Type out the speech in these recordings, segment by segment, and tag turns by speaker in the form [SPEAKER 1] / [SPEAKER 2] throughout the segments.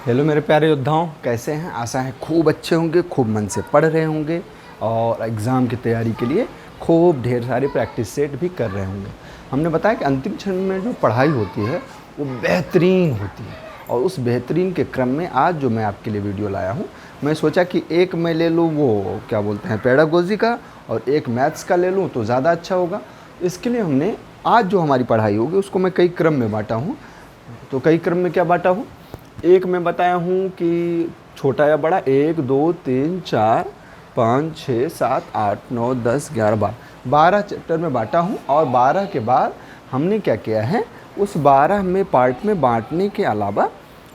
[SPEAKER 1] Hello मेरे प्यारे योद्धाओं, कैसे हैं? आशा है खूब अच्छे होंगे, खूब मन से पढ़ रहे होंगे और एग्ज़ाम की तैयारी के लिए खूब ढेर सारे प्रैक्टिस सेट भी कर रहे होंगे। हमने बताया कि अंतिम क्षण में जो पढ़ाई होती है वो बेहतरीन होती है और उस बेहतरीन के क्रम में आज जो मैं आपके लिए वीडियो लाया हूँ, मैं सोचा कि एक मैं ले लूँ वो क्या बोलते हैं पेडागोजी का और एक मैथ्स का ले लूँ तो ज़्यादा अच्छा होगा। इसके लिए हमने आज जो हमारी पढ़ाई होगी उसको मैं कई क्रम में बाँटा हूँ। तो कई क्रम में क्या बाँटा हूँ? एक मैं बताया हूँ कि छोटा या बड़ा 1 2 3 4 5 6 7 8 9 10 11 12 चैप्टर में बांटा हूँ और 12 के बाद हमने क्या किया है, उस 12 में पार्ट में बांटने के अलावा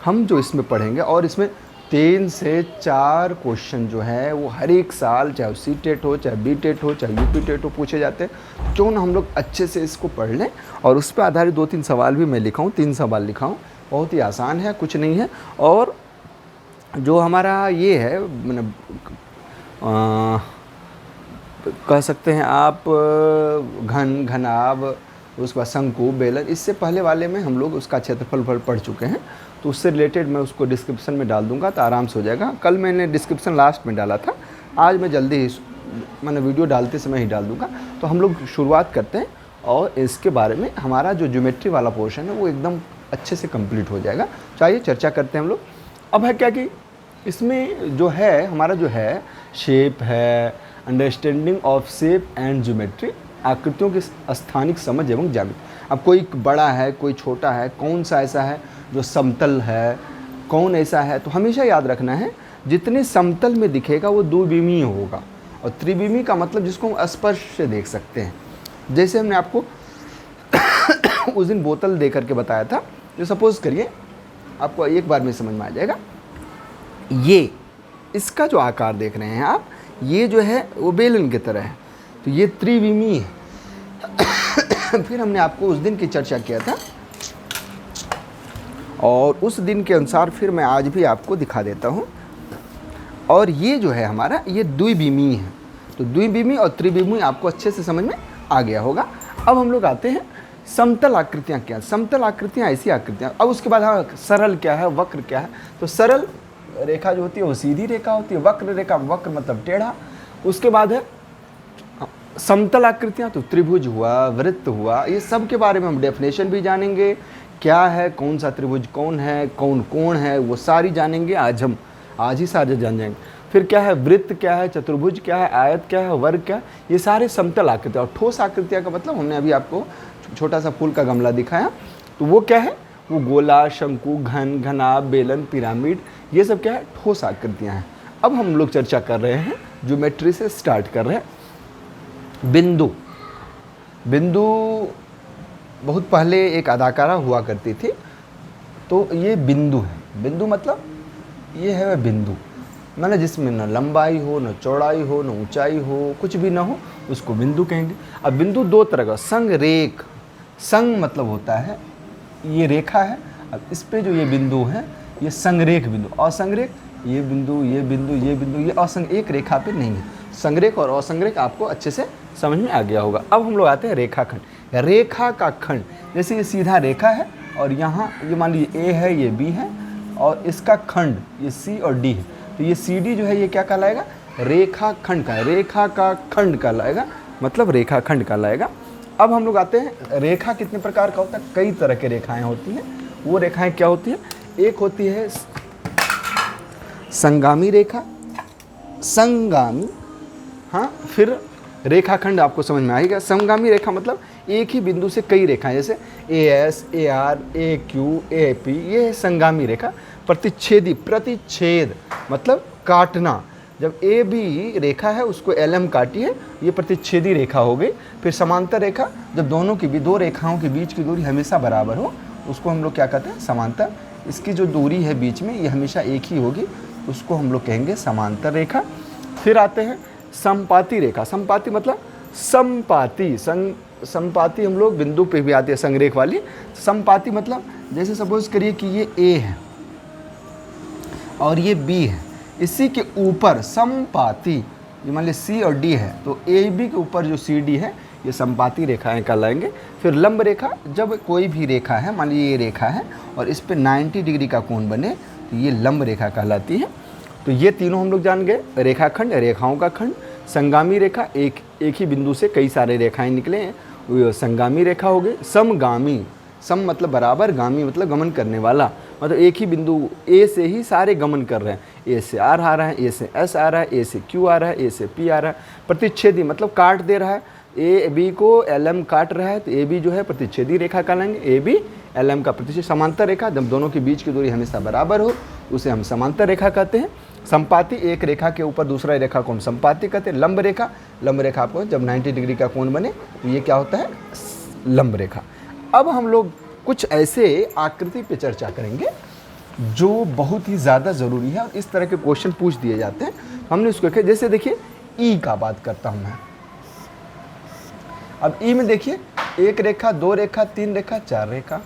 [SPEAKER 1] हम जो इसमें पढ़ेंगे और इसमें 3 से 4 क्वेश्चन जो है वो हर एक साल, चाहे सी टेट हो, चाहे बी टेट हो, चाहे यूपी टेट हो, पूछे जाते हैं। क्यों ना हम लोग अच्छे से इसको पढ़ लें और उस पर आधारित 2-3 सवाल भी मैं लिखा हूँ, 3 सवाल लिखा हूँ। बहुत ही आसान है, कुछ नहीं है। और जो हमारा ये है मतलब कह सकते हैं आप घन, घनाभ, उसके बाद शंकु, बेलन, इससे पहले वाले में हम लोग उसका क्षेत्रफल पढ़ चुके हैं, तो उससे रिलेटेड मैं उसको डिस्क्रिप्शन में डाल दूंगा तो आराम से हो जाएगा। कल मैंने डिस्क्रिप्शन लास्ट में डाला था, आज मैं जल्दी ही मैंने वीडियो डालते समय ही डाल दूंगा। तो हम लोग शुरुआत करते हैं और इसके बारे में हमारा जो ज्योमेट्री वाला पोर्शन है वो एकदम अच्छे से कंप्लीट हो जाएगा। चाहिए चर्चा करते हैं हम लोग। अब है क्या कि इसमें जो है हमारा जो है शेप है, understanding of shape and geometry, आकृतियों की स्थानिक समझ एवं ज्यामिति। अब कोई बड़ा है, कोई छोटा है, कौन सा ऐसा है जो समतल है, कौन ऐसा है, तो हमेशा याद रखना है जितने समतल में दिखेगा वो द्विविमीय होगा और त्रिविमीय का मतलब जिसको हम स्पर्श से देख सकते हैं। जैसे हमने आपको उस दिन बोतल दे करके बताया था, जो सपोज करिए आपको एक बार में समझ में आ जाएगा। ये इसका जो आकार देख रहे हैं आप, ये जो है वो बेलन की तरह है, तो ये त्रिविमीय है। फिर हमने आपको उस दिन की चर्चा किया था और उस दिन के अनुसार फिर मैं आज भी आपको दिखा देता हूँ। और ये जो है हमारा ये द्विविमीय है, तो द्विविमीय और त्रिविमीय आपको अच्छे से समझ में आ गया होगा। अब हम लोग आते हैं समतल आकृतियाँ क्या। समतल आकृतियाँ ऐसी आकृतियाँ। अब उसके बाद हाँ, सरल क्या है, वक्र क्या है। तो सरल रेखा जो होती है वो सीधी रेखा होती है, वक्र रेखा, वक्र मतलब टेढ़ा। उसके बाद है समतल आकृतियाँ, तो त्रिभुज हुआ, वृत्त हुआ, ये सब के बारे में हम डेफिनेशन भी जानेंगे, क्या है, कौन सा त्रिभुज कौन है, कौन कोण है, वो सारी जानेंगे। आज ही सारे जान जाएंगे। फिर क्या है वृत्त, क्या है चतुर्भुज, क्या है आयत, क्या है वर्ग, क्या है, ये सारे समतल आकृतियाँ। और ठोस आकृतियाँ का मतलब हमने अभी आपको छोटा सा फूल का गमला दिखाया, तो वो क्या है, वो गोला, शंकु, घन, घनाभ, बेलन, पिरामिड, ये सब क्या है, ठोस आकृतियाँ हैं। अब हम लोग चर्चा कर रहे हैं, ज्योमेट्री से स्टार्ट कर रहे हैं। बिंदु। बिंदु बहुत पहले एक अदाकारा हुआ करती थी, तो ये बिंदु है। बिंदु मतलब ये है बिंदु, मतलब जिसमें न लंबाई हो, न चौड़ाई हो, न ऊंचाई हो, कुछ भी ना हो, उसको बिंदु कहेंगे। अब बिंदु दो तरह का, संरेख। संग मतलब होता है ये रेखा है, अब इस पे जो ये बिंदु है ये संरेख बिंदु। असंरेख ये बिंदु, ये बिंदु, ये बिंदु, ये असंग, एक रेखा पे नहीं है। संरेख और असंरेख आपको अच्छे से समझ में आ गया होगा। अब हम लोग आते हैं रेखाखंड। रेखा का खंड, जैसे ये सीधा रेखा है और यहाँ ये मान लीजिए ए है, ये बी है और इसका खंड ये सी और डी है, तो ये सी डी जो है ये क्या कहलाएगा, रेखा खंड का, रेखा का खंड कहलाएगा, मतलब रेखा खंड कहलाएगा। अब हम लोग आते हैं रेखा कितने प्रकार का होता है। कई तरह के रेखाएं होती हैं। वो रेखाएं क्या होती है, एक होती है संगामी रेखा, संगामी, हाँ, फिर रेखाखंड आपको समझ में आएगा। समगामी रेखा मतलब एक ही बिंदु से कई रेखाएं, जैसे A S, A R, A Q, A P, ये है संगामी रेखा। प्रतिच्छेदी, प्रतिच्छेद मतलब काटना, जब ए बी रेखा है उसको एल एम काटी है, ये प्रतिच्छेदी रेखा हो गई। फिर समांतर रेखा, जब दोनों की भी दो रेखाओं के बीच की दूरी हमेशा बराबर हो, उसको हम लोग क्या कहते हैं, समांतर। इसकी जो दूरी है बीच में ये हमेशा एक ही होगी, उसको हम लोग कहेंगे समांतर रेखा। फिर आते हैं समपाती रेखा। समपाती मतलब समपाती, समपाती हम लोग बिंदु पे भी आती है संरेख वाली। समपाती मतलब जैसे सपोज करिए कि ये ए है और ये बी है, इसी के ऊपर समपाती, ये मान लीजिए सी और डी है, तो ए बी के ऊपर जो सी डी है ये समपाती रेखाएं कहलाएंगे। फिर लंब रेखा, जब कोई भी रेखा है, मान लीजिए ये रेखा है और इस पे 90 डिग्री का कोण बने तो ये लंब रेखा कहलाती है। तो ये तीनों हम लोग जान गए, रेखाखंड, रेखाओं का खंड, संगामी रेखा, एक ही बिंदु से कई सारे रेखाएं निकले हैं, वो संगामी रेखा हो गई। समगामी, सम मतलब बराबर, गामी मतलब गमन करने वाला, मतलब एक ही बिंदु ए से ही सारे गमन कर रहे हैं। ए से आर आ रहा है, ए से एस आ रहा है, ए से क्यू आ रहा है, ए से पी आ रहा है। प्रतिच्छेदी मतलब काट दे रहा है, ए बी को एल एम काट रहा है, तो ए बी जो है प्रतिच्छेदी रेखा कहलाएंगे। ए बी एल एम का प्रतिच्छेद। समांतर रेखा, जब दोनों के बीच की दूरी हमेशा बराबर हो उसे हम समांतर रेखा कहते हैं। संपाती, एक रेखा के ऊपर दूसरा रेखा को हम संपाती कहते हैं। लंब रेखा, लंब रेखा आपको जब 90 डिग्री का कोण बने तो ये क्या होता है, लंब रेखा। अब हम लोग कुछ ऐसे आकृति पे चर्चा करेंगे जो बहुत ही ज़्यादा ज़रूरी है और इस तरह के क्वेश्चन पूछ दिए जाते हैं। हमने उसको देखा, जैसे देखिए ई का बात करता हूँ मैं। अब ई में देखिए एक रेखा, दो रेखा, तीन रेखा, चार रेखा।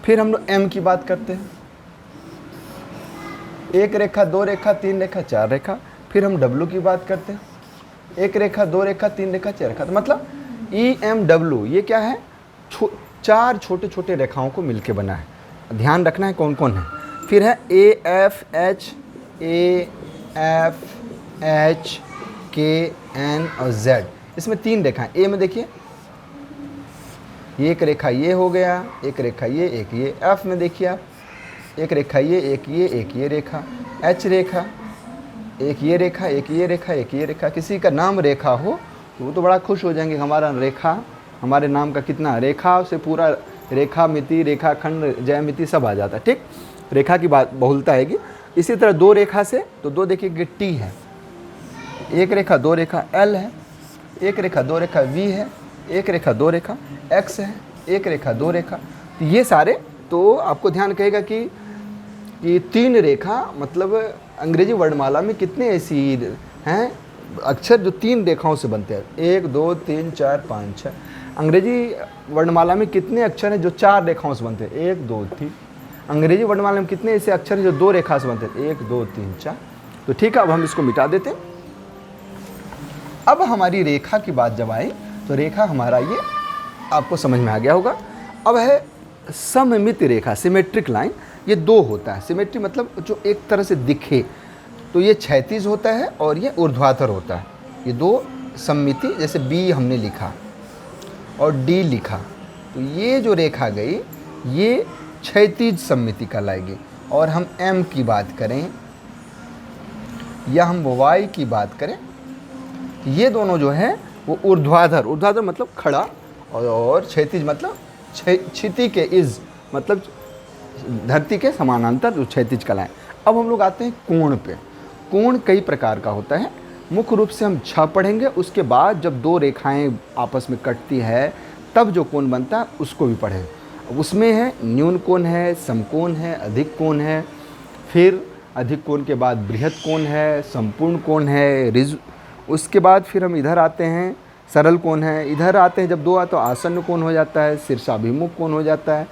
[SPEAKER 1] फिर हम लोग एम की बात करते हैं, एक रेखा, दो रेखा, तीन रेखा, चार रेखा। फिर हम डब्लू की बात करते हैं, एक रेखा, दो रेखा, तीन रेखा, चार रेखा। तो मतलब ई एम डब्लू ये क्या है, चार छोटे छोटे रेखाओं को मिलके बना है। ध्यान रखना है कौन कौन है। फिर है A F H, A F H के एन और जेड। इसमें तीन रेखाएं। ए में देखिए एक रेखा ये हो गया, एक रेखा ये, एक ये। एफ में देखिए आप एक रेखा ये, एक ये, एक ये रेखा। एच रेखा, एक ये रेखा, एक ये रेखा, एक ये रेखा। किसी का नाम रेखा हो तो वो तो बड़ा खुश हो जाएंगे, हमारा रेखा, हमारे नाम का कितना, रेखा से पूरा रेखा मिति, रेखाखंड, ज्यामिति सब आ जाता है। ठीक, रेखा की बात बहुलता आएगी। इसी तरह दो रेखा से, तो दो देखिए टी है, एक रेखा दो रेखा एल है, एक रेखा दो रेखा वी है, एक रेखा दो रेखा एक्स है, एक रेखा दो रेखा। तो ये सारे, तो आपको ध्यान कहेगा कि तीन रेखा मतलब अंग्रेजी वर्णमाला में कितने ऐसी हैं अक्षर जो तीन रेखाओं से बनते हैं। एक, दो, तीन, चार, पाँच, छः। अंग्रेजी वर्णमाला में कितने अक्षर हैं जो चार रेखाओं से बनते हैं, एक, दो, तीन। अंग्रेजी वर्णमाला में कितने ऐसे अक्षर हैं जो दो रेखा से बनते हैं, एक, दो, तीन, चार। तो ठीक है, अब हम इसको मिटा देते हैं। अब हमारी रेखा की बात जब आई तो रेखा हमारा ये आपको समझ में आ गया होगा। अब है सममित रेखा, सिमेट्रिक लाइन। ये दो होता है, सिमेट्री मतलब जो एक तरह से दिखे, तो ये क्षैतिज होता है और ये ऊर्ध्वाधर होता है। ये दो सममिति, जैसे बी हमने लिखा और डी लिखा, तो ये जो रेखा गई ये क्षैतिज सममिति कहलाएगी। और हम एम की बात करें या हम वाई की बात करें, ये दोनों जो है वो ऊर्ध्वाधर, ऊर्ध्वाधर मतलब खड़ा, और क्षैतिज मतलब क्षिति के इज मतलब धरती के समानांतर जो क्षैतिज कलाएं। अब हम लोग आते हैं कोण पे। कोण कई प्रकार का होता है, मुख्य रूप से हम 6 पढ़ेंगे, उसके बाद जब दो रेखाएं आपस में कटती है तब जो कोण बनता है उसको भी पढ़ें। उसमें है न्यून कोण है, समकोण है, अधिक कोण है, फिर अधिक कोण के बाद बृहत कोण है, संपूर्ण कोण है, रिज। उसके बाद फिर हम इधर आते हैं, सरल कोण है। इधर आते हैं जब दो आते तो आसन्न कोण हो जाता है, शीर्षाभिमुख कोण हो जाता है।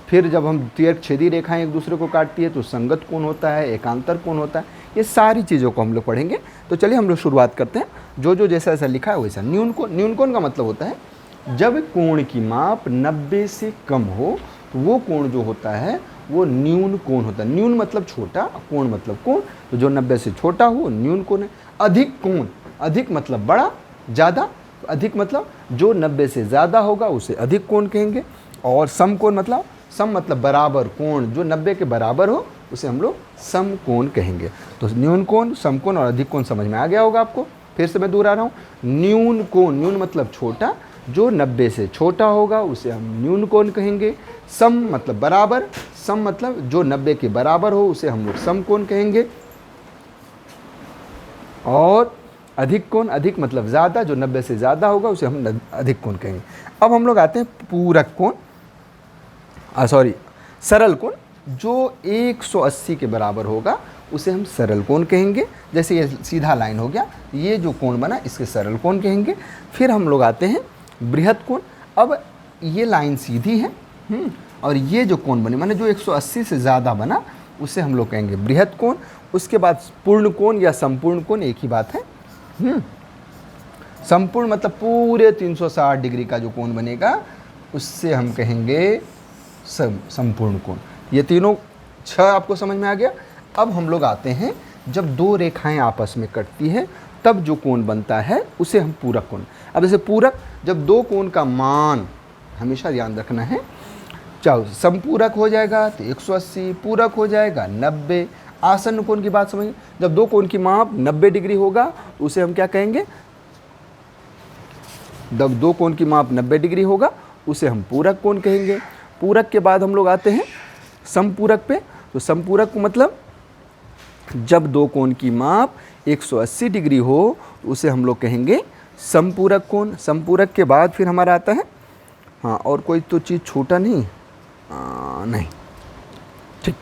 [SPEAKER 1] फिर जब हम छेदी रेखाएं एक दूसरे को काटती है तो संगत कोण होता है, एकांतर कोण होता है। ये सारी चीज़ों को हम लोग पढ़ेंगे। तो चलिए हम लोग शुरुआत करते हैं। जो जो जैसा जैसा लिखा है वैसा। न्यून कोण, न्यून कोण का मतलब होता है जब कोण की माप 90 से कम हो तो वो कोण जो होता है वो न्यून कोण होता है। न्यून मतलब छोटा, कोण मतलब कोण, तो जो 90 से छोटा हो न्यून कोण है। अधिक कोण, अधिक मतलब बड़ा, ज़्यादा, अधिक मतलब जो 90 से ज़्यादा होगा उसे अधिक कोण कहेंगे। और समकोण मतलब, सम मतलब बराबर, कोण जो 90 के बराबर हो उसे हम लोग समकोण कहेंगे। तो न्यून कोण, समकोण और अधिक कोण समझ में आ गया होगा आपको। फिर से मैं दोहरा रहा हूँ, न्यून कोण, न्यून मतलब छोटा, जो 90 से छोटा होगा उसे हम न्यून कोण कहेंगे। सम मतलब बराबर, सम मतलब जो 90 के बराबर हो उसे हम लोग समकोण कहेंगे। और अधिक कोण, अधिक मतलब ज़्यादा, जो 90 से ज़्यादा होगा उसे हम अधिक कोण कहेंगे। अब हम लोग आते हैं पूरक कोण, सरल कोण, जो 180 के बराबर होगा उसे हम सरल कोण कहेंगे। जैसे ये सीधा लाइन हो गया, ये जो कोण बना इसके सरल कोण कहेंगे। फिर हम लोग आते हैं बृहत कोण। अब ये लाइन सीधी है और ये जो कोण बने माने जो 180 से ज़्यादा बना उसे हम लोग कहेंगे बृहत कोण। उसके बाद पूर्ण कोण या संपूर्ण कोण, एक ही बात है। संपूर्ण मतलब पूरे 360 डिग्री का जो कोण बनेगा उससे हम कहेंगे संपूर्ण कोण। ये तीनों 6 आपको समझ में आ गया। अब हम लोग आते हैं, जब दो रेखाएं आपस में कटती है तब जो कोण बनता है उसे हम पूरक कोण। अब जैसे पूरक, जब दो कोण का मान हमेशा ध्यान रखना है, चाहे समपूरक हो जाएगा तो 180, पूरक हो जाएगा 90। आसन्न कोण की बात समझिए, जब दो कोण की माप 90 डिग्री होगा तो उसे हम क्या कहेंगे, जब दो कोण की माप 90 डिग्री होगा उसे हम पूरक कोण कहेंगे। पूरक के बाद हम लोग आते हैं समपूरक पे। तो समपूरक को मतलब जब दो कोण की माप 180 डिग्री हो तो उसे हम लोग कहेंगे समपूरक कोण। समपूरक के बाद फिर हमारा आता है, हाँ और कोई तो चीज़ छोटा नहीं, नहीं ठीक।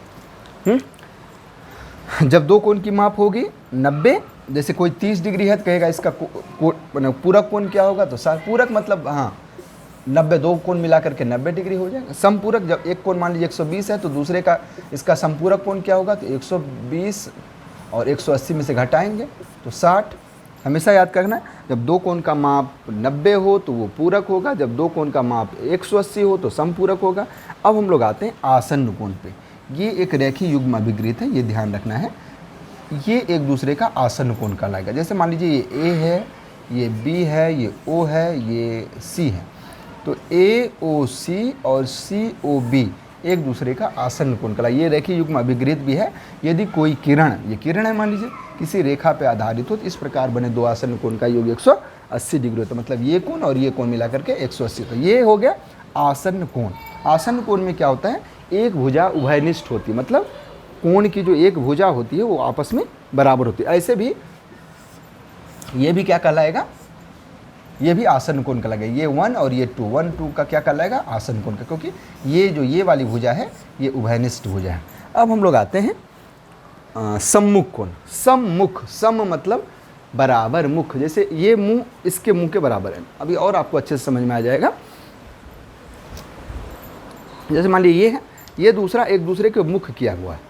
[SPEAKER 1] जब दो कोण की माप होगी 90, जैसे कोई 30 डिग्री है तो कहेगा इसका पूरक कोण क्या होगा, तो पूरक मतलब हाँ 90, दो कोण मिला करके 90 डिग्री हो जाएगा। समपूरक, जब एक कोण मान लीजिए 120 है तो दूसरे का इसका समपूरक कोण क्या होगा, तो 120 और 180 में से घटाएंगे तो 60। हमेशा याद करना, जब दो कोण का माप 90 हो तो वो पूरक होगा, जब दो कोण का माप 180 हो तो समपूरक होगा। अब हम लोग आते हैं आसन्न कोण पे। ये एक रेखीय युग्म अभिगृहित है, ये ध्यान रखना है, ये एक दूसरे का आसन्न कोण कहलाएगा। जैसे मान लीजिए ये ए है, ये बी है, ये ओ है, ये सी है, तो ए ओ सी और सी ओ बी एक दूसरे का आसन्न कोण कहलाएगा। ये रेखीय युग्म अभिगृहित भी है। यदि कोई किरण, ये किरण है मान लीजिए, किसी रेखा पे आधारित हो तो इस प्रकार बने दो आसन्न कोण का योग 180 डिग्री होता है, मतलब ये कोण और ये कोण मिला करके 180। तो ये हो गया आसन्न कोण। आसन्न कोण में क्या होता है, एक भुजा उभयनिष्ठ होती है, मतलब कोण की जो एक भुजा होती है वो आपस में बराबर होती है। ऐसे भी ये भी क्या कहलाएगा, ये भी आसन्न कोण कहलाएगा। ये 1 और ये 2, 1 2 का क्या कहलाएगा, आसन्न कोण का, क्योंकि ये जो ये वाली भुजा है ये उभयनिष्ठ भुजा है। अब हम लोग आते हैं सम्मुख कोण। सम्मुख, सम मतलब बराबर, मुख जैसे ये मुंह इसके मुंह के बराबर है। अभी और आपको अच्छे से समझ में आ जाएगा। जैसे मान लीजिए ये है, ये दूसरा एक दूसरे के मुख किया हुआ है,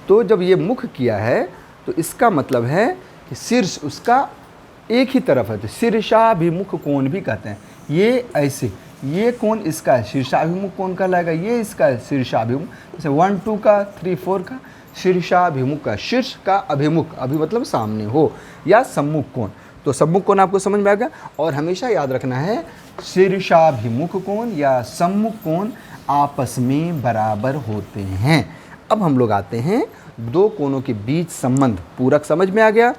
[SPEAKER 1] तो जब ये मुख किया है तो इसका मतलब है कि शीर्ष उसका एक ही तरफ है, तो शीर्षाभिमुख कोण भी कहते हैं। ये ऐसे, ये कोण इसका शीर्षाभिमुख कोण कहलाएगा, ये इसका शीर्षाभिमुख, जैसे 1 2 का 3 4 का शीर्षाभिमुख का, शीर्ष का अभिमुख, अभी मतलब सामने हो, या सम्मुख कोण। तो सम्मुख कोण आपको समझ में आ गया। और हमेशा याद रखना है शीर्षाभिमुख कोण या सम्मुख कोण आपस में बराबर होते हैं। अब हम लोग आते हैं दो कोणों के बीच संबंध। पूरक समझ में आ गया,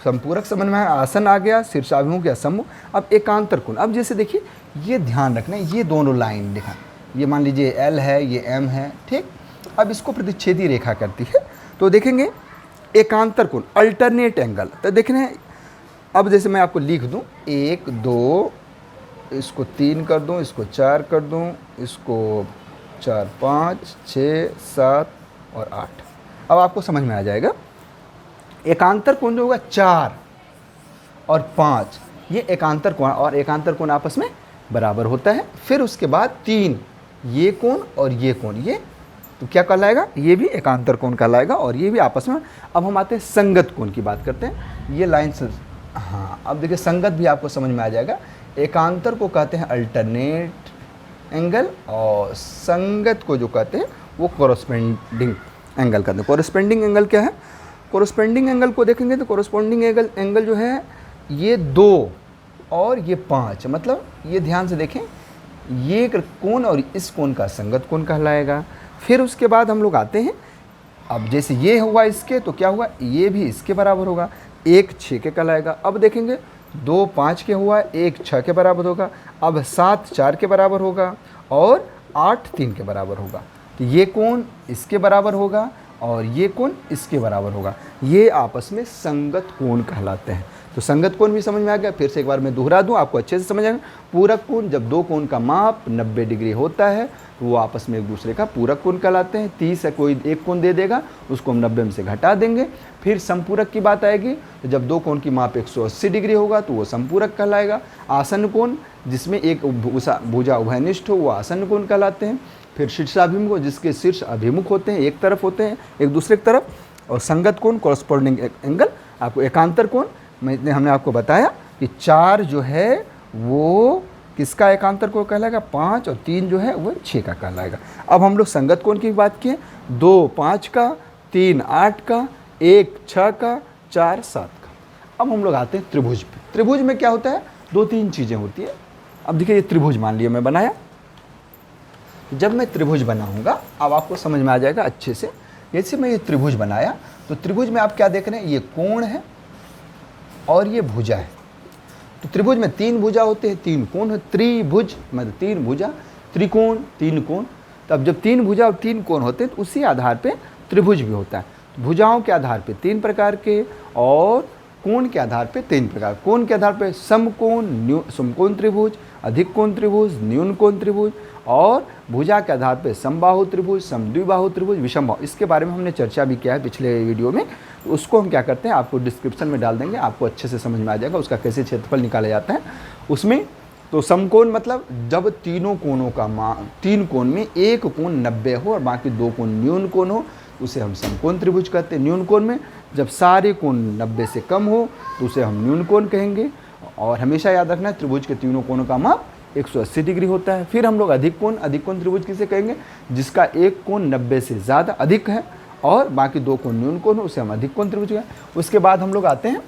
[SPEAKER 1] समपूरक समझ में आया, आसन आ गया, शीर्षाभिमुख या सम्मुख। अब एकांतर कोण, अब जैसे देखिए ये ध्यान रखना है, ये दोनों लाइन देखा, ये मान लीजिए एल है, ये एम है, ठीक। अब इसको प्रतिच्छेदी रेखा करती है, तो देखेंगे एकांतर कोण, अल्टरनेट एंगल। तो देखना है, अब जैसे मैं आपको लिख दूं 1 2, इसको 3 कर दूं, इसको 4 कर दूं, इसको 4 5 6 7 और 8। अब आपको समझ में आ जाएगा। एकांतर कोण जो होगा 4 और 5, ये एकांतर कोण, और एकांतर कोण आपस में बराबर होता है। फिर उसके बाद 3, ये कोण और ये कोण, ये तो क्या कहलाएगा, ये भी एकांतर कोण कहलाएगा, और ये भी आपस में। अब हम आते हैं संगत कोण की बात करते हैं। ये लाइन से, हाँ अब देखिए संगत भी आपको समझ में आ जाएगा। एकांतर को कहते हैं अल्टरनेट एंगल, और संगत को जो कहते हैं वो कोरस्पेंडिंग एंगल कहते हैं। कोरस्पेंडिंग एंगल क्या है, कोरस्पेंडिंग एंगल को देखेंगे तो कोरस्पोंडिंग एंगल जो है ये 2 और ये 5, मतलब ये ध्यान से देखें, ये कोण और इस कोण का संगत कोण कहलाएगा। फिर उसके बाद हम लोग आते हैं, अब जैसे ये हुआ इसके, तो क्या हुआ, ये भी इसके बराबर होगा, 1 6 के कहलाएगा। अब देखेंगे 2 5 के हुआ, 1 6 के बराबर होगा, अब 7 4 के बराबर होगा, और 8 3 के बराबर होगा। तो ये कोण इसके बराबर होगा और ये कोण इसके बराबर होगा। ये आपस में संगत कोण कहलाते हैं। तो संगत कोण भी समझ में आ गया। फिर से एक बार मैं दोहरा दूं, आपको अच्छे से समझ आएगा। पूरक कोण, जब दो कोण का माप 90 डिग्री होता है तो वो आपस में एक दूसरे का पूरक कोण कहलाते हैं। 30 है, कोई एक कोण दे देगा, उसको हम 90 में से घटा देंगे। फिर समपूरक की बात आएगी, तो जब दो कोण की माप 180 डिग्री होगा तो वो समपूरक कहलाएगा। आसन्न कोण, जिसमें एक भुजा उभयनिष्ठ हो, वो आसन्न कोण कहलाते हैं। फिर शीर्षाभिमुख, जिसके शीर्ष अभिमुख होते हैं, एक तरफ होते हैं एक दूसरे की तरफ। और संगत कोण, कॉरस्पॉन्डिंग एंगल। आपको एकांतर कोण हमने आपको बताया कि 4 जो है वो किसका एकांतर कोण कहलाएगा, 5, और 3 जो है वो 6 का कहलाएगा। अब हम लोग संगत कोण की बात किए, 2 5 का, 3 8 का, 1 6 का, 4 7 का। अब हम लोग आते हैं त्रिभुज पे। त्रिभुज में क्या होता है, 2-3 चीज़ें होती है। अब देखिए ये त्रिभुज मान लिया मैं बनाया। जब मैं त्रिभुज बनाऊंगा अब आपको समझ में आ जाएगा अच्छे से। जैसे मैं ये त्रिभुज बनाया तो त्रिभुज में आप क्या देख रहे हैं, ये कोण है और ये भुजा है। तो त्रिभुज में 3 भुजा होते हैं, 3 कोण है। त्रिभुज मतलब 3 भुजा, त्रिकोण 3 कोण। तो अब जब 3 भुजा और 3 कोण होते हैं तो उसी आधार पे त्रिभुज भी होता है। तो भुजाओं के आधार पे 3 प्रकार के और कोण के आधार पे 3 प्रकार। कोण के आधार पे समकोण, समकोण त्रिभुज, अधिक कोण त्रिभुज, न्यून कोण त्रिभुज, और भुजा के आधार पे समबाहु त्रिभुज, समद्विबाहु त्रिभुज, विषमबाहु। इसके बारे में हमने चर्चा भी किया है पिछले वीडियो में। तो उसको हम क्या करते हैं, आपको डिस्क्रिप्शन में डाल देंगे, आपको अच्छे से समझ में आ जाएगा उसका कैसे क्षेत्रफल निकाला जाता है उसमें। तो समकोण मतलब जब तीनों कोणों का मान, 3 कोण में एक कोण 90 हो और बाकी 2 कोण न्यून कोण हो, उसे हम समकोण त्रिभुज कहते हैं। न्यून कोण में जब सारे कोण 90 से कम हो तो उसे हम न्यून कोण कहेंगे। और हमेशा याद रखना है त्रिभुज के तीनों कोणों का माप 180 डिग्री होता है। फिर हम लोग अधिक कोण त्रिभुज किसे कहेंगे, जिसका एक कोण 90 से ज़्यादा अधिक है और बाकी 2 कोण न्यून कोण हो, उसे हम अधिक कोण त्रिभुज कहेंगे। उसके बाद हम लोग आते हैं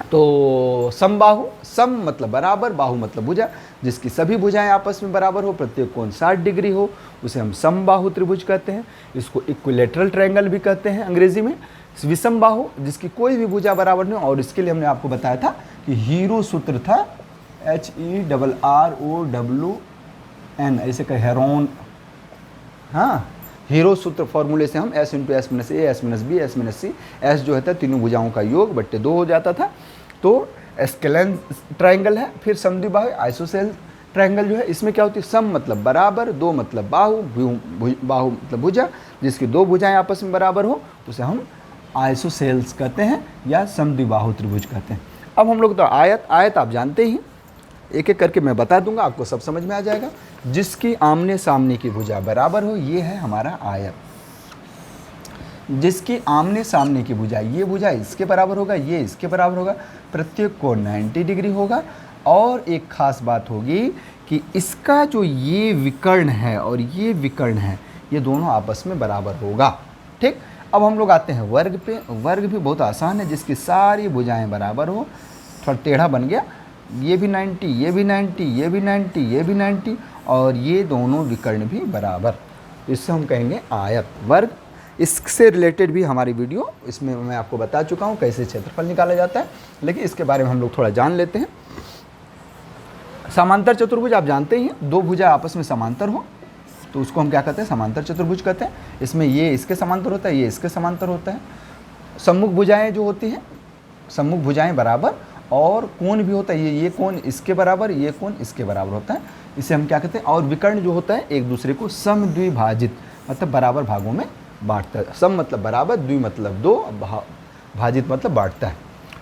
[SPEAKER 1] तो समबाहु। सम मतलब बराबर, बाहु मतलब भुजा, जिसकी सभी भुजाएं आपस में बराबर हो, प्रत्येक कोण 60 डिग्री हो, उसे हम समबाहु त्रिभुज कहते हैं। इसको इक्विलेटरल ट्रायंगल भी कहते हैं अंग्रेजी में। विषम बाहु जिसकी कोई भी भुजा बराबर नहीं, और इसके लिए हमने आपको बताया था कि हीरो सूत्र था, HERROWN, ऐसे कहे हेरोन। हाँ, हीरो सूत्र फॉर्मूले से हम S × S - A, S - B, S - C, S जो है तीनों भुजाओं का योग बट्टे 2 हो जाता था। तो स्केलेन ट्रायंगल है। फिर समद्विबाहु आइसोसेल ट्रायंगल जो है, इसमें क्या होती है, सम मतलब बराबर, 2 मतलब बाहु, बाहु मतलब भुजा, जिसकी 2 भुजाएं आपस में बराबर हो उसे हम आइसोसेल्स कहते हैं या समद्विबाहु त्रिभुज कहते हैं। अब हम लोग तो आयत आप जानते ही, एक एक करके मैं बता दूंगा, आपको सब समझ में आ जाएगा। जिसकी आमने सामने की भुजा बराबर हो, ये है हमारा आयत। जिसकी आमने सामने की भुजा, ये भुजा इसके बराबर होगा, ये इसके बराबर होगा, प्रत्येक कोण 90 डिग्री होगा। और एक खास बात होगी कि इसका जो ये विकर्ण है और ये विकर्ण है, ये दोनों आपस में बराबर होगा। ठीक, अब हम लोग आते हैं वर्ग पे। वर्ग भी बहुत आसान है, जिसकी सारी भुजाएं बराबर हो। थोड़ा टेढ़ा बन गया, ये भी 90, ये भी 90, ये भी 90, ये भी 90, और ये दोनों विकर्ण भी बराबर, इससे हम कहेंगे आयत। वर्ग, इससे रिलेटेड भी हमारी वीडियो, इसमें मैं आपको बता चुका हूँ कैसे क्षेत्रफल निकाला जाता है, लेकिन इसके बारे में हम लोग थोड़ा जान लेते हैं। समांतर चतुर्भुज आप जानते ही हैं, 2 भुजा आपस में समांतर हो तो उसको हम क्या कहते हैं, समांतर चतुर्भुज कहते हैं। इसमें ये इसके समांतर होता है, ये इसके समांतर होता है। सम्मुख भुजाएं जो होती हैं, सम्मुख भुजाएं बराबर, और कोण भी होता है, ये कोण इसके बराबर, ये कोण इसके बराबर होता है, इसे हम क्या कहते हैं। और विकर्ण जो होता है एक दूसरे को समद्विभाजित मतलब बराबर भागों में बांटता है। सम मतलब बराबर, द्वि मतलब 2, भाजित मतलब बांटता है।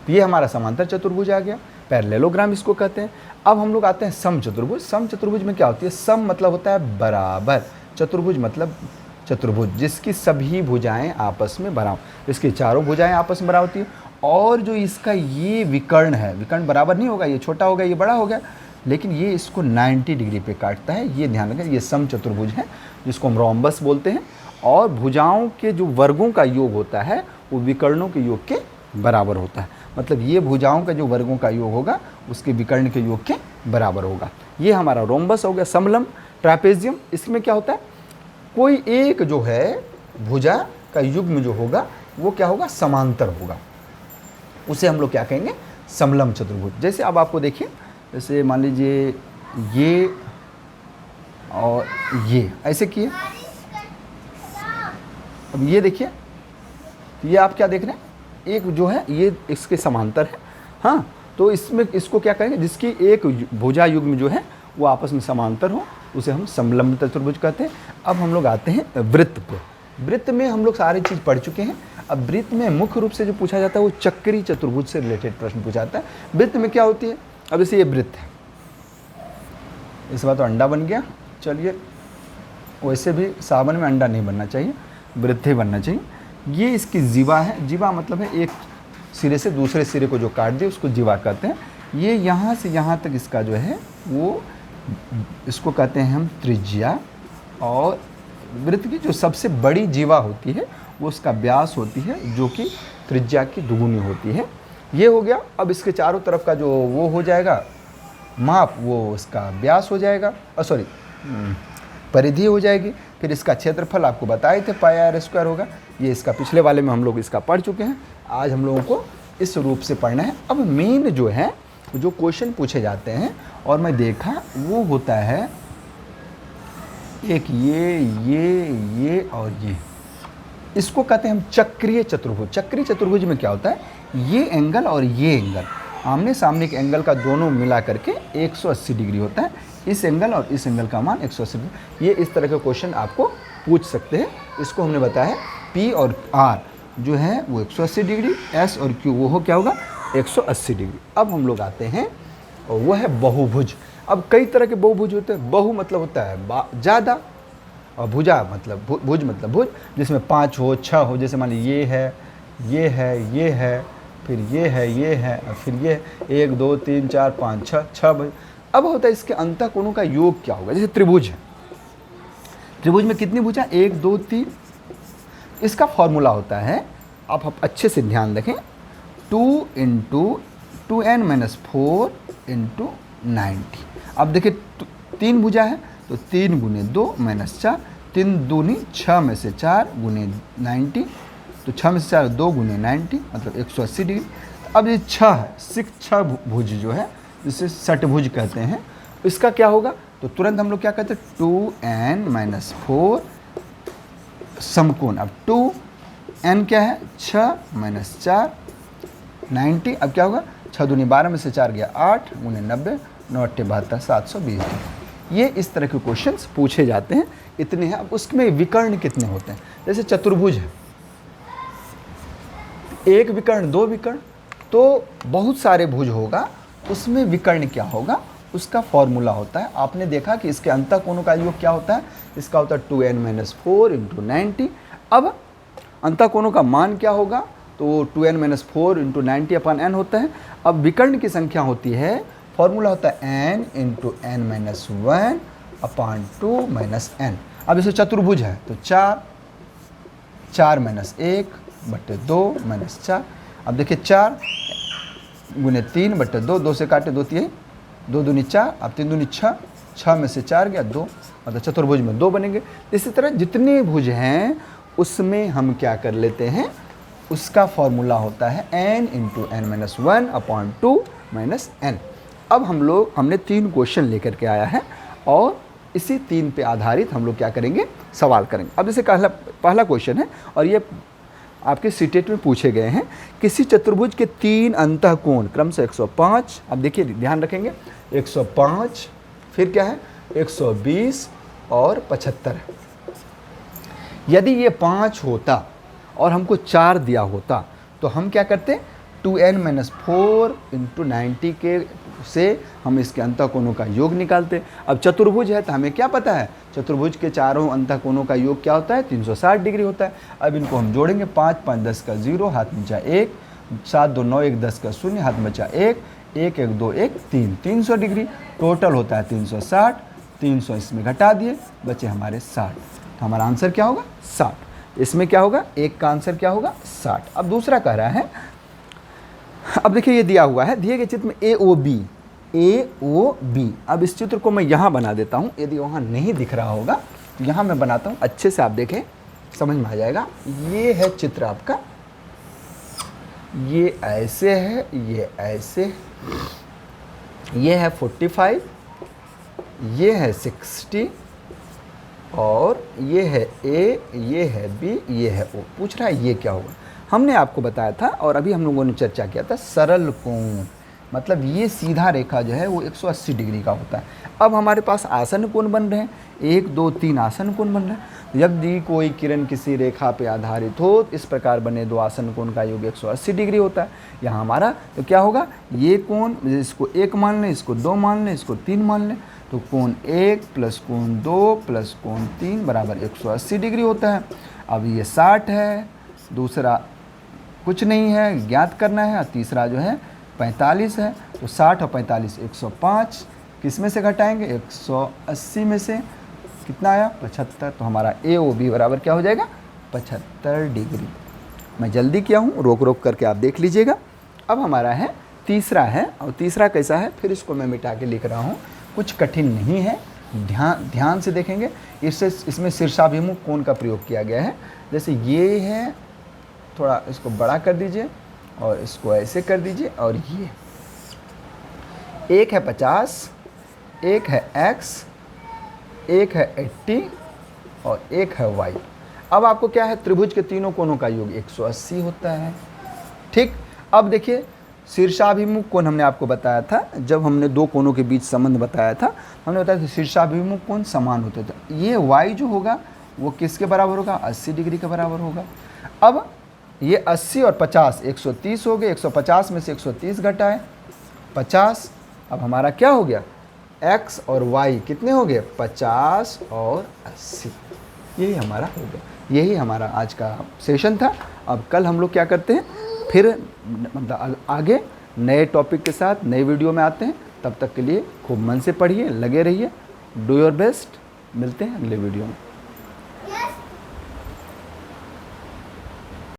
[SPEAKER 1] तो ये हमारा समांतर चतुर्भुज आ गया, पैरेललोग्राम इसको कहते हैं। अब हम लोग आते हैं सम चतुर्भुज। सम चतुर्भुज में क्या होती है, सम मतलब होता है बराबर, चतुर्भुज मतलब चतुर्भुज जिसकी सभी भुजाएं आपस में बराबर, इसकी चारों भुजाएं आपस में बराबर होती है। और जो इसका ये विकर्ण है, विकर्ण बराबर नहीं होगा, ये छोटा हो गया, ये बड़ा हो गया, लेकिन ये इसको 90 डिग्री पे काटता है। ये ध्यान रखें, ये सम चतुर्भुज है जिसको हम रोम्बस बोलते हैं। और भुजाओं के जो वर्गों का योग होता है वो विकर्णों के योग के बराबर होता है। मतलब ये भुजाओं का जो वर्गों का योग होगा उसके विकर्ण के योग के बराबर होगा। ये हमारा रोम्बस हो गया। समलम, ट्रापेजियम, इसमें क्या होता है, कोई एक जो है भुजा का युग्म जो होगा वो क्या होगा, समांतर होगा, उसे हम लोग क्या कहेंगे, समलम चतुर्भुज। जैसे अब आपको देखिए, जैसे मान लीजिए ये और ये ऐसे किए, अब ये देखिए, ये आप क्या देख रहे हैं, एक जो है ये इसके समांतर है। हाँ, तो इसमें इसको क्या कहेंगे, जिसकी एक भुजा युग्म जो है वो आपस में समांतर हो, उसे हम समलंब चतुर्भुज कहते हैं। अब हम लोग आते हैं वृत्त पे। वृत्त में हम लोग सारी चीज़ पढ़ चुके हैं। अब वृत्त में मुख्य रूप से जो पूछा जाता है वो चक्री चतुर्भुज से रिलेटेड प्रश्न पूछा जाता है। वृत्त में क्या होती है, अब जैसे ये वृत्त है, इस बार तो अंडा बन गया, चलिए वैसे भी सावन में अंडा नहीं बनना चाहिए, वृत्त ही बनना चाहिए। ये इसकी जीवा है, जीवा मतलब है एक सिरे से दूसरे सिरे को जो काट दे उसको जीवा कहते हैं। ये यहाँ से यहाँ तक इसका जो है वो, इसको कहते हैं हम त्रिज्या, और वृत्त की जो सबसे बड़ी जीवा होती है वो उसका व्यास होती है, जो कि त्रिज्या की दुगुनी होती है। ये हो गया। अब इसके चारों तरफ का जो वो हो जाएगा माप, वो उसका व्यास हो जाएगा, सॉरी परिधि हो जाएगी। फिर इसका क्षेत्रफल आपको बताए थे पाई आर स्क्वायर होगा। ये इसका पिछले वाले में हम लोग इसका पढ़ चुके हैं। आज हम लोगों को इस रूप से पढ़ना है। अब मेन जो है, जो क्वेश्चन पूछे जाते हैं और मैं देखा, वो होता है एक ये और ये। इसको कहते हैं हम चक्रीय चतुर्भुज। चक्रीय चतुर्भुज में क्या होता है, ये एंगल और ये एंगल आमने सामने के एंगल का दोनों मिला करके 180 डिग्री होता है। इस एंगल और इस एंगल का मान 180 डिग्री। ये इस तरह के क्वेश्चन आपको पूछ सकते हैं। इसको हमने बताया है P और R जो है वो 180 डिग्री, S और Q वो हो क्या होगा 180 डिग्री। अब हम लोग आते हैं और वो है बहुभुज। अब कई तरह के बहुभुज होते हैं। बहु मतलब होता है ज़्यादा, और भुजा मतलब भुज मतलब भुज, जिसमें 5 हो 6 हो। जैसे मान लीजिए ये है, ये है, ये है, फिर ये है और फिर ये 1 2 3 4 5 6 भुज। अब होता है इसके अंतःकोणों का योग क्या होगा। जैसे त्रिभुज है, त्रिभुज में कितनी भुजा 1 2 3। इसका फॉर्मूला होता है, आप अच्छे से ध्यान रखें, 2 × 2n-4 × 90। अब देखिए 3 भुजा है तो 3 × 2 - 4, 3 दूनी 6 में से 4 × 90, तो 6 में से 4 2 × 90 मतलब 180 डिग्री। अब ये 6 है, 6 भुज जो है जिसे षटभुज कहते हैं, इसका क्या होगा, तो तुरंत हम लोग क्या कहते हैं 2n-4 समकोण। अब 2n क्या है 6 - 4 90। अब क्या होगा 6 दूनी 12 में से 4 गया 8 × 90 9 8 72 720 डिग्री। ये इस तरह के क्वेश्चंस पूछे जाते हैं। इतने हैं। अब उसमें विकर्ण कितने होते हैं। जैसे चतुर्भुज है, 1 विकर्ण 2 विकर्ण, तो बहुत सारे भुज होगा, उसमें विकर्ण क्या होगा उसका फॉर्मूला होता है। आपने देखा कि इसके अंतःकोणों का योग क्या होता है, इसका होता है 2n-4 × 90। अब अंतःकोणों का मान क्या होगा, तो 2n-4 × 90/n होता है। अब विकर्ण की संख्या होती है, फॉर्मूला होता है n × n-1/2 - n। अब इसे चतुर्भुज है तो 4 1/2 - 4। अब देखिए 4 × 3/2, 2 से काटे 2 3, 2 दूनी 4, अब 3 दूनी 6, 6 में से 4 गया 2, मतलब चतुर्भुज में 2 बनेंगे। इसी तरह जितने भुज हैं उसमें हम क्या कर लेते हैं, उसका फॉर्मूला होता है n × n-1/2 - n। अब हमने 3 क्वेश्चन लेकर के आया है और इसी 3 पे आधारित हम लोग क्या करेंगे, सवाल करेंगे। अब जैसे पहला क्वेश्चन है और ये आपके सीटेट में पूछे गए हैं। किसी चतुर्भुज के 3 अंतःकोण क्रमशः 105, अब देखिए ध्यान रखेंगे 105, फिर क्या है 120 और 75 है। यदि ये 5 होता और हमको 4 दिया होता तो हम क्या करते, 2n-4 × 90 के से हम इसके अंतःकोणों का योग निकालते। अब चतुर्भुज है तो हमें क्या पता है, चतुर्भुज के चारों अंतःकोणों का योग क्या होता है 360 डिग्री होता है। अब इनको हम जोड़ेंगे, 5 5 10 का 0, हाथ में बचा 1, 7 2 9 1 10 का 0, हाथ में बचा 1, 1 1 2 1 3, 300 डिग्री टोटल होता है 360। 300 इसमें घटा दिए, बचे हमारे 60। तो हमारा आंसर क्या होगा 60। इसमें क्या होगा, एक का आंसर क्या होगा 60। अब दूसरा कह रहा है, अब देखिए ये दिया हुआ है, दिए गए चित्र में AOB। अब इस चित्र को मैं यहाँ बना देता हूँ, यदि वहाँ नहीं दिख रहा होगा तो यहाँ मैं बनाता हूँ, अच्छे से आप देखें समझ में आ जाएगा। ये है चित्र आपका, ये ऐसे है, ये ऐसे, ये है 45, ये है 60 और ये है A, ये है B, ये है O। पूछ रहा है ये क्या होगा। हमने आपको बताया था और अभी हम लोगों ने चर्चा किया था, सरल कोण मतलब ये सीधा रेखा जो है वो 180 डिग्री का होता है। अब हमारे पास आसन कोण बन रहे हैं, 1 2 3 आसन कोण बन रहे हैं। यदि कोई किरण किसी रेखा पे आधारित हो, इस प्रकार बने 2 आसन कोण का योग 180 डिग्री होता है। यहाँ हमारा तो क्या होगा, ये कोण, इसको 1 मान लें, इसको 2 मान लें, इसको 3 मान लें, तो कोण 1 + कोण 2 + कोण 3 = 180 डिग्री होता है। अब ये 60 है, दूसरा कुछ नहीं है, ज्ञात करना है, और तीसरा जो है 45 है। तो 60 और 45 105, किस में से घटाएंगे 180 में से, कितना आया 75। तो हमारा AOB बराबर क्या हो जाएगा 75 डिग्री। मैं जल्दी किया हूँ, रोक रोक करके आप देख लीजिएगा। अब हमारा है तीसरा है, और तीसरा कैसा है, फिर इसको मैं मिटा के लिख रहा हूँ, कुछ कठिन नहीं है, ध्यान से देखेंगे। इसमें शीर्षाभिमुख कोण का प्रयोग किया गया है। जैसे ये है, थोड़ा इसको बड़ा कर दीजिए और इसको ऐसे कर दीजिए, और ये एक है 50, एक है x, एक है 80 और एक है y। अब आपको क्या है, त्रिभुज के तीनों कोणों का योग 180 होता है। ठीक, अब देखिए शीर्षाभिमुख कोण हमने आपको बताया था, जब हमने दो कोणों के बीच संबंध बताया था, हमने बताया था शीर्षाभिमुख कोण समान होते थे। ये y जो होगा वो किसके बराबर होगा, 80 डिग्री के बराबर होगा। अब ये 80 और 50 130 हो गए, 150 में से 130 घटाए 50। अब हमारा क्या हो गया, x और y कितने हो गए, 50 और 80। यही हमारा हो गया। यही हमारा आज का सेशन था। अब कल हम लोग क्या करते हैं, फिर मतलब आगे नए टॉपिक के साथ नए वीडियो में आते हैं। तब तक के लिए खूब मन से पढ़िए, लगे रहिए, डू योर बेस्ट। मिलते हैं अगले वीडियो में।